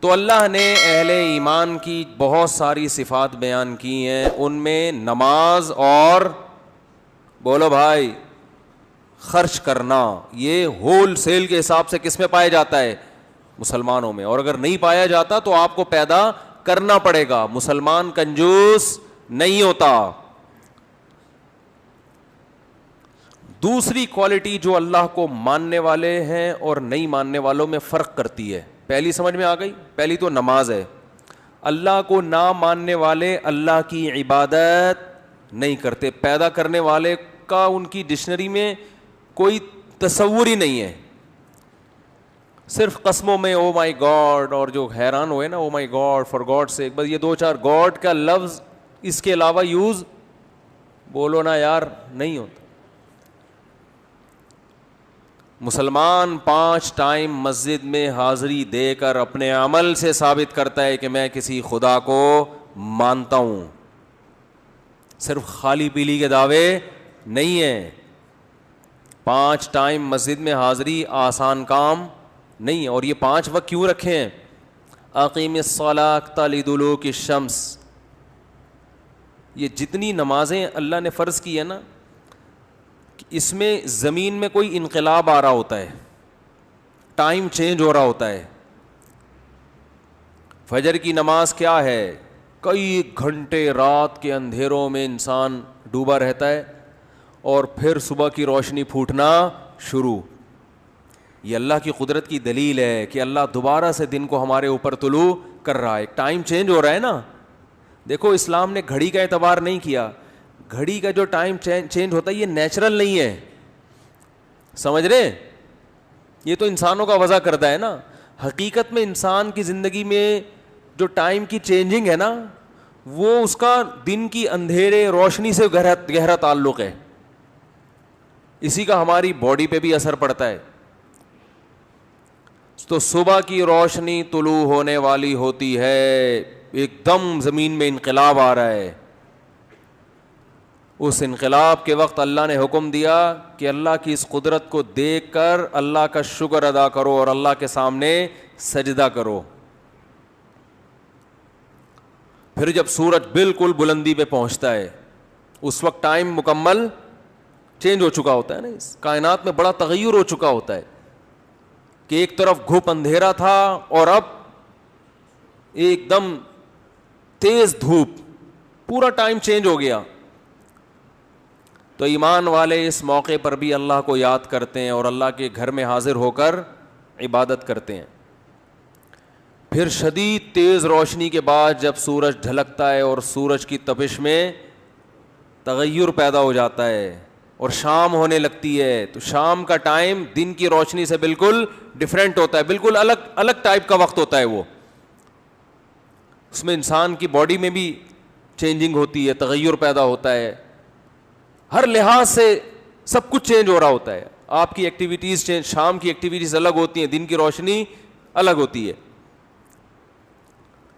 تو اللہ نے اہل ایمان کی بہت ساری صفات بیان کی ہیں، ان میں نماز اور بولو بھائی خرچ کرنا، یہ ہول سیل کے حساب سے کس میں پایا جاتا ہے؟ مسلمانوں میں. اور اگر نہیں پایا جاتا تو آپ کو پیدا کرنا پڑے گا. مسلمان کنجوس نہیں ہوتا. دوسری کوالٹی جو اللہ کو ماننے والے ہیں اور نہیں ماننے والوں میں فرق کرتی ہے، پہلی سمجھ میں آ گئی؟ پہلی تو نماز ہے. اللہ کو نہ ماننے والے اللہ کی عبادت نہیں کرتے. پیدا کرنے والے کا ان کی ڈکشنری میں کوئی تصور ہی نہیں ہے. صرف قسموں میں او مائی گاڈ، اور جو حیران ہوئے نا او مائی گاڈ فار گاڈ سے، بس یہ 2-4 گاڈ کا لفظ اس کے علاوہ یوز بولو نا یار نہیں ہوتا. مسلمان 5 ٹائم مسجد میں حاضری دے کر اپنے عمل سے ثابت کرتا ہے کہ میں کسی خدا کو مانتا ہوں. صرف خالی پیلی کے دعوے نہیں ہیں. 5 ٹائم مسجد میں حاضری آسان کام نہیں ہے. اور یہ 5 وقت کیوں رکھے ہیں؟ اقیم الصلاۃ لدلوک الشمس. یہ جتنی نمازیں اللہ نے فرض کی ہے نا، اس میں زمین میں کوئی انقلاب آ رہا ہوتا ہے، ٹائم چینج ہو رہا ہوتا ہے. فجر کی نماز کیا ہے؟ کئی گھنٹے رات کے اندھیروں میں انسان ڈوبا رہتا ہے اور پھر صبح کی روشنی پھوٹنا شروع. یہ اللہ کی قدرت کی دلیل ہے کہ اللہ دوبارہ سے دن کو ہمارے اوپر طلوع کر رہا ہے. ٹائم چینج ہو رہا ہے نا. دیکھو اسلام نے گھڑی کا اعتبار نہیں کیا. گھڑی کا جو ٹائم چینج ہوتا ہے یہ نیچرل نہیں ہے، سمجھ رہے؟ یہ تو انسانوں کا وضع کردہ ہے نا. حقیقت میں انسان کی زندگی میں جو ٹائم کی چینجنگ ہے نا، وہ اس کا دن کی اندھیرے روشنی سے گہرا تعلق ہے. اسی کا ہماری باڈی پہ بھی اثر پڑتا ہے. تو صبح کی روشنی طلوع ہونے والی ہوتی ہے، ایک دم زمین میں انقلاب آ رہا ہے. اس انقلاب کے وقت اللہ نے حکم دیا کہ اللہ کی اس قدرت کو دیکھ کر اللہ کا شکر ادا کرو اور اللہ کے سامنے سجدہ کرو. پھر جب سورج بالکل بلندی پہ پہنچتا ہے اس وقت ٹائم مکمل چینج ہو چکا ہوتا ہے نا. اس کائنات میں بڑا تغیر ہو چکا ہوتا ہے کہ ایک طرف گھپ اندھیرا تھا اور اب ایک دم تیز دھوپ، پورا ٹائم چینج ہو گیا. تو ایمان والے اس موقع پر بھی اللہ کو یاد کرتے ہیں اور اللہ کے گھر میں حاضر ہو کر عبادت کرتے ہیں. پھر شدید تیز روشنی کے بعد جب سورج ڈھلکتا ہے اور سورج کی تپش میں تغیر پیدا ہو جاتا ہے اور شام ہونے لگتی ہے، تو شام کا ٹائم دن کی روشنی سے بالکل ڈیفرنٹ ہوتا ہے، بالکل الگ ٹائپ کا وقت ہوتا ہے. وہ اس میں انسان کی باڈی میں بھی چینجنگ ہوتی ہے، تغیر پیدا ہوتا ہے، ہر لحاظ سے سب کچھ چینج ہو رہا ہوتا ہے. آپ کی ایکٹیویٹیز چینج، شام کی ایکٹیویٹیز الگ ہوتی ہیں، دن کی روشنی الگ ہوتی ہے.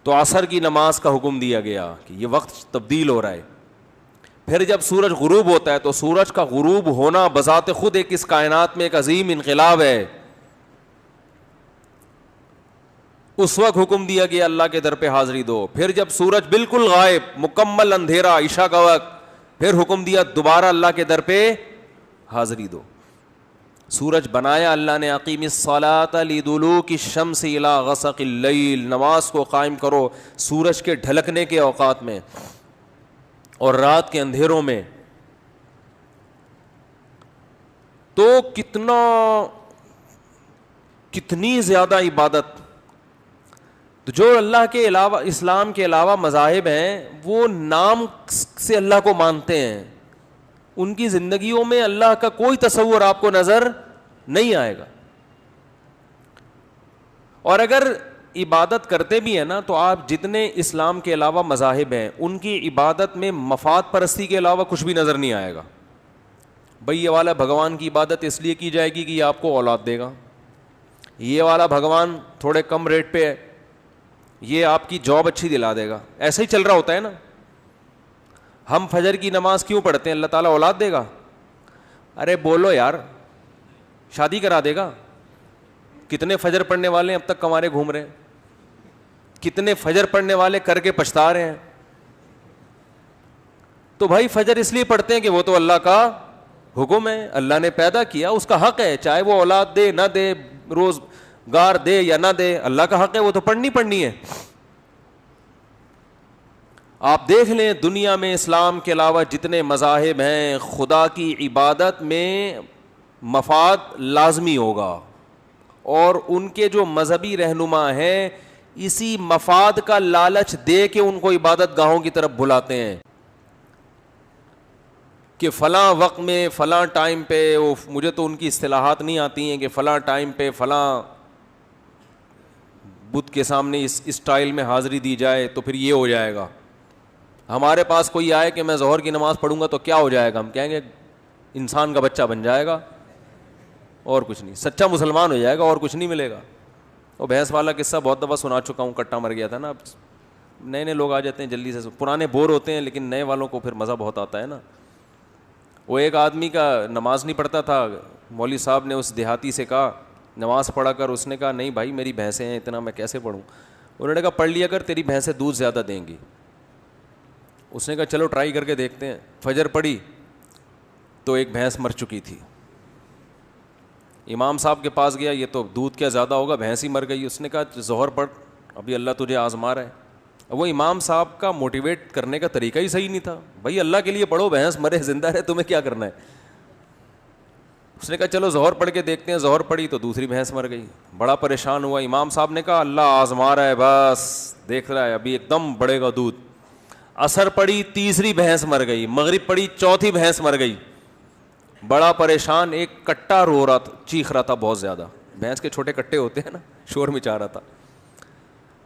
تو عصر کی نماز کا حکم دیا گیا کہ یہ وقت تبدیل ہو رہا ہے. پھر جب سورج غروب ہوتا ہے تو سورج کا غروب ہونا بذات خود ایک اس کائنات میں ایک عظیم انقلاب ہے. اس وقت حکم دیا گیا اللہ کے در پہ حاضری دو. پھر جب سورج بالکل غائب، مکمل اندھیرا، عشاء کا وقت، پھر حکم دیا دوبارہ اللہ کے در پہ حاضری دو. سورج بنایا اللہ نے، اقیم الصلاۃ لدلوک الشمس الی غسق اللیل، نماز کو قائم کرو سورج کے ڈھلکنے کے اوقات میں اور رات کے اندھیروں میں. تو کتنی زیادہ عبادت. تو جو اللہ کے علاوہ، اسلام کے علاوہ مذاہب ہیں، وہ نام سے اللہ کو مانتے ہیں، ان کی زندگیوں میں اللہ کا کوئی تصور آپ کو نظر نہیں آئے گا. اور اگر عبادت کرتے بھی ہیں نا تو آپ جتنے اسلام کے علاوہ مذاہب ہیں ان کی عبادت میں مفاد پرستی کے علاوہ کچھ بھی نظر نہیں آئے گا. بھئی یہ والا بھگوان کی عبادت اس لیے کی جائے گی کہ یہ آپ کو اولاد دے گا، یہ والا بھگوان تھوڑے کم ریٹ پہ ہے، یہ آپ کی جاب اچھی دلا دے گا. ایسا ہی چل رہا ہوتا ہے نا. ہم فجر کی نماز کیوں پڑھتے ہیں؟ اللہ تعالیٰ اولاد دے گا. ارے بولو یار، شادی کرا دے گا. کتنے فجر پڑھنے والے ہیں اب تک کمارے گھوم رہے ہیں. کتنے فجر پڑھنے والے کر کے پچھتا رہے ہیں. تو بھائی فجر اس لیے پڑھتے ہیں کہ وہ تو اللہ کا حکم ہے, اللہ نے پیدا کیا, اس کا حق ہے, چاہے وہ اولاد دے نہ دے, روزگار دے یا نہ دے, اللہ کا حق ہے, وہ تو پڑھنی ہے. آپ دیکھ لیں دنیا میں اسلام کے علاوہ جتنے مذاہب ہیں, خدا کی عبادت میں مفاد لازمی ہوگا, اور ان کے جو مذہبی رہنما ہیں اسی مفاد کا لالچ دے کے ان کو عبادت گاہوں کی طرف بلاتے ہیں کہ فلاں وقت میں فلاں ٹائم پہ, مجھے تو ان کی اصطلاحات نہیں آتی ہیں, کہ فلاں ٹائم پہ فلاں بت کے سامنے اس اسٹائل میں حاضری دی جائے تو پھر یہ ہو جائے گا. ہمارے پاس کوئی آئے کہ میں ظہر کی نماز پڑھوں گا تو کیا ہو جائے گا, ہم کہیں گے انسان کا بچہ بن جائے گا اور کچھ نہیں, سچا مسلمان ہو جائے گا اور کچھ نہیں ملے گا. وہ بھینس والا قصہ بہت دفعہ سنا چکا ہوں, کٹا مر گیا تھا نا. اب نئے لوگ آ جاتے ہیں جلدی سے, پرانے بور ہوتے ہیں لیکن نئے والوں کو پھر مزہ بہت آتا ہے نا. وہ ایک آدمی کا نماز نہیں پڑھتا تھا, مولوی صاحب نے اس دیہاتی سے کہا نماز پڑھا کر, اس نے کہا نہیں بھائی میری بھینسیں ہیں, اتنا میں کیسے پڑھوں. انہوں نے کہا پڑھ لیا کر, تیری بھینسیں دودھ زیادہ دیں گی. اس نے کہا چلو ٹرائی کر کے دیکھتے ہیں. فجر پڑھی تو ایک بھینس مر چکی تھی. امام صاحب کے پاس گیا, یہ تو دودھ کیا زیادہ ہوگا, بھینس ہی مر گئی. اس نے کہا ظہر پڑھ, ابھی اللہ تجھے آزما رہا ہے. وہ امام صاحب کا موٹیویٹ کرنے کا طریقہ ہی صحیح نہیں تھا. بھائی اللہ کے لیے پڑھو, بھینس مرے زندہ رہے تمہیں کیا کرنا ہے. اس نے کہا چلو ظہر پڑھ کے دیکھتے ہیں. ظہر پڑھی تو دوسری بھینس مر گئی. بڑا پریشان ہوا. امام صاحب نے کہا اللہ آزما رہا ہے, بس دیکھ رہا ہے, ابھی ایک دم بڑھے گا دودھ. عصر پڑھی, تیسری بھینس مر گئی. مغرب پڑھی, چوتھی بھینس مر گئی. بڑا پریشان, ایک کٹا رو رہا تھا, چیخ رہا تھا بہت زیادہ. بھینس کے چھوٹے کٹے ہوتے ہیں نا, شور مچا رہا تھا.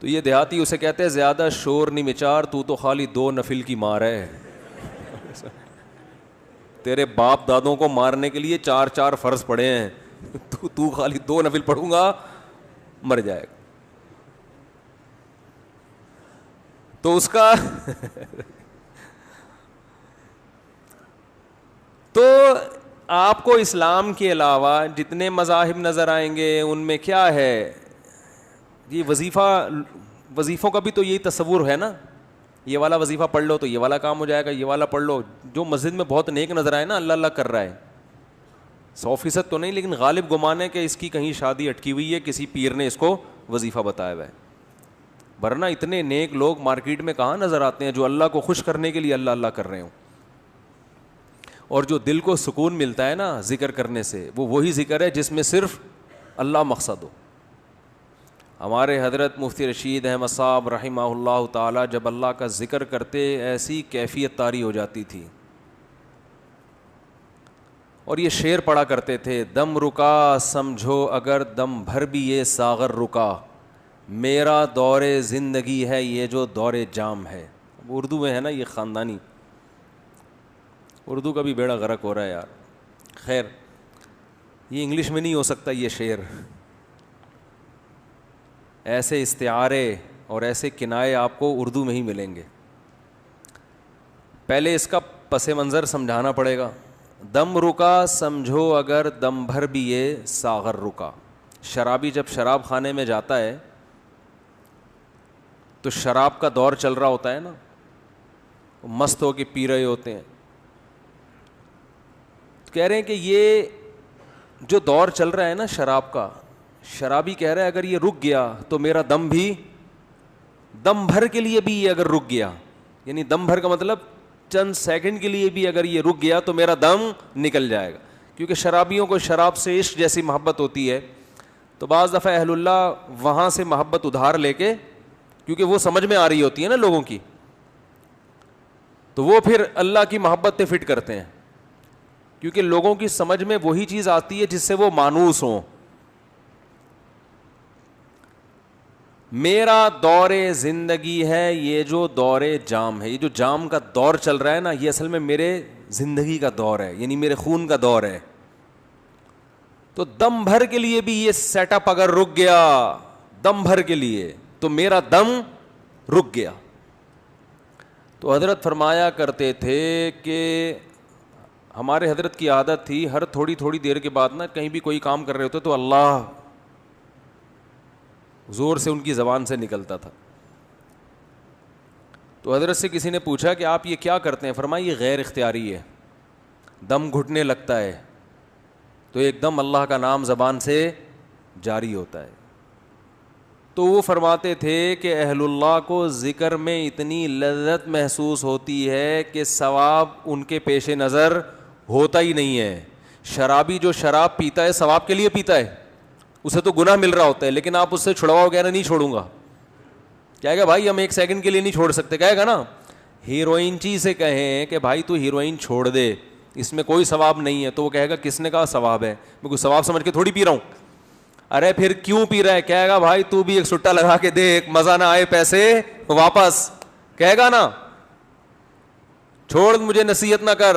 تو یہ دیہاتی اسے کہتے ہیں زیادہ شور نہیں مچار, تو خالی 2 نفل کی مار ہے. تیرے باپ دادوں کو مارنے کے لیے 4 فرض پڑے ہیں, تو خالی 2 نفل پڑھوں گا مر جائے گا. تو اس کا تو آپ کو اسلام کے علاوہ جتنے مذاہب نظر آئیں گے ان میں کیا ہے, یہ وظیفوں کا بھی تو یہی تصور ہے نا. یہ والا وظیفہ پڑھ لو تو یہ والا کام ہو جائے گا, یہ والا پڑھ لو. جو مسجد میں بہت نیک نظر آئے نا, اللہ اللہ کر رہا ہے, 100% تو نہیں لیکن غالب گمان ہے کہ اس کی کہیں شادی اٹکی ہوئی ہے, کسی پیر نے اس کو وظیفہ بتایا ہوا ہے. ورنہ اتنے نیک لوگ مارکیٹ میں کہاں نظر آتے ہیں جو اللہ کو خوش کرنے کے لیے اللہ اللہ کر رہے ہوں. اور جو دل کو سکون ملتا ہے نا ذکر کرنے سے, وہ وہی ذکر ہے جس میں صرف اللہ مقصد ہو. ہمارے حضرت مفتی رشید احمد صاحب رحمہ اللہ تعالی جب اللہ کا ذکر کرتے ایسی کیفیت طاری ہو جاتی تھی. اور یہ شعر پڑھا کرتے تھے, دم رکا سمجھو اگر دم بھر بھی یہ ساغر رکا, میرا دور زندگی ہے یہ جو دور جام ہے. اردو میں ہے نا یہ خاندانی, اردو کا بھی بیڑا غرق ہو رہا ہے یار. خیر یہ انگلش میں نہیں ہو سکتا یہ شعر. ایسے استعارے اور ایسے کنائے آپ کو اردو میں ہی ملیں گے. پہلے اس کا پس منظر سمجھانا پڑے گا. دم رکا سمجھو اگر دم بھر بھی یہ ساغر رکا. شرابی جب شراب خانے میں جاتا ہے تو شراب کا دور چل رہا ہوتا ہے نا, مست ہو کے پی رہے ہوتے ہیں. کہہ رہے ہیں کہ یہ جو دور چل رہا ہے نا شراب کا, شرابی کہہ رہا ہے اگر یہ رک گیا تو میرا دم بھی, دم بھر کے لیے بھی یہ اگر رک گیا, یعنی دم بھر کا مطلب چند سیکنڈ کے لیے بھی اگر یہ رک گیا تو میرا دم نکل جائے گا. کیونکہ شرابیوں کو شراب سے عشق جیسی محبت ہوتی ہے, تو بعض دفعہ اہل اللہ وہاں سے محبت ادھار لے کے, کیونکہ وہ سمجھ میں آ رہی ہوتی ہے نا لوگوں کی, تو وہ پھر اللہ کی محبت پہ فٹ کرتے ہیں. کیونکہ لوگوں کی سمجھ میں وہی چیز آتی ہے جس سے وہ مانوس ہوں. میرا دور زندگی ہے یہ جو دور جام ہے. یہ جو جام کا دور چل رہا ہے نا, یہ اصل میں میرے زندگی کا دور ہے, یعنی میرے خون کا دور ہے. تو دم بھر کے لیے بھی یہ سیٹ اپ اگر رک گیا, دم بھر کے لیے, تو میرا دم رک گیا. تو حضرت فرمایا کرتے تھے کہ ہمارے حضرت کی عادت تھی ہر تھوڑی تھوڑی دیر کے بعد نا کہیں بھی کوئی کام کر رہے ہوتے تو اللہ زور سے ان کی زبان سے نکلتا تھا. تو حضرت سے کسی نے پوچھا کہ آپ یہ کیا کرتے ہیں؟ فرمایا یہ غیر اختیاری ہے. دم گھٹنے لگتا ہے تو ایک دم اللہ کا نام زبان سے جاری ہوتا ہے. تو وہ فرماتے تھے کہ اہل اللہ کو ذکر میں اتنی لذت محسوس ہوتی ہے کہ ثواب ان کے پیش نظر ہوتا ہی نہیں ہے. شرابی جو شراب پیتا ہے ثواب کے لیے پیتا ہے, اسے تو گناہ مل رہا ہوتا ہے, لیکن آپ اس سے چھڑواؤ گے نا نہیں چھوڑوں گا, کہے گا بھائی ہم ایک سیکنڈ کے لیے نہیں چھوڑ سکتے, کہے گا نا. ہیروئن چی سے کہیں کہ بھائی تو ہیروئن چھوڑ دے, اس میں کوئی ثواب نہیں ہے, تو وہ کہے گا کس نے کہا ثواب ہے, میں کوئی ثواب سمجھ کے تھوڑی پی رہا ہوں. ارے پھر کیوں پی رہا ہے؟ کہے گا بھائی تو بھی ایک سٹا لگا کے دیکھ, مزہ نہ آئے پیسے واپس, کہے گا نا. چھوڑ, مجھے نصیحت نہ کر,